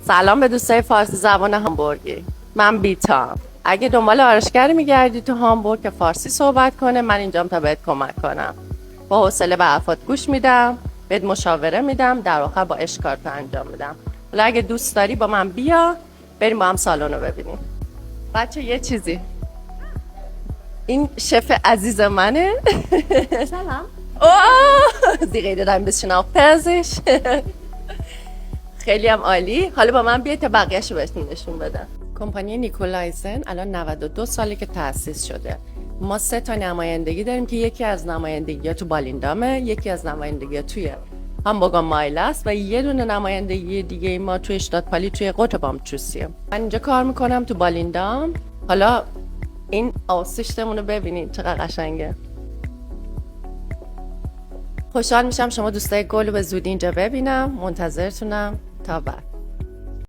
سلام به دوستای فارسی زبان هامبورگی. من بیتام. اگه دنبال آرایشگری میگردی تو هامبورگ که فارسی صحبت کنه، من اینجام تا بهت کمک کنم. با حوصله به حرفات گوش میدم، بهت مشاوره میدم، در آخر با عشق کارتو انجام میدم. حالا اگه دوست داری با من بیا، بریم با هم سالن رو ببینیم. بچه یه چیزی، این شف عزیز منه. سلام. Sie redet ein bisschen auf Persisch. خیلی هم عالی. حالا با من بیاید تا بقیه‌شو بهتون نشون بدم. کمپانی نیکولایسن الان 92 ساله که تأسیس شده. ما 3 تا نمایندگی داریم که یکی از نمایندگی‌ها تو بالیندامه، یکی از نمایندگی‌ها توی هامبورگ مایل است و یه دونه نمایندگی دیگه ما توی اشتاتپالی توی قطبامچوسیه. من اینجا کار میکنم تو بالیندام. حالا این آسیشتمون رو ببینید چقدر قشنگه. خوشحال میشم شما دوستای گل رو به زودی اینجا ببینم. منتظرتونم تا بعد.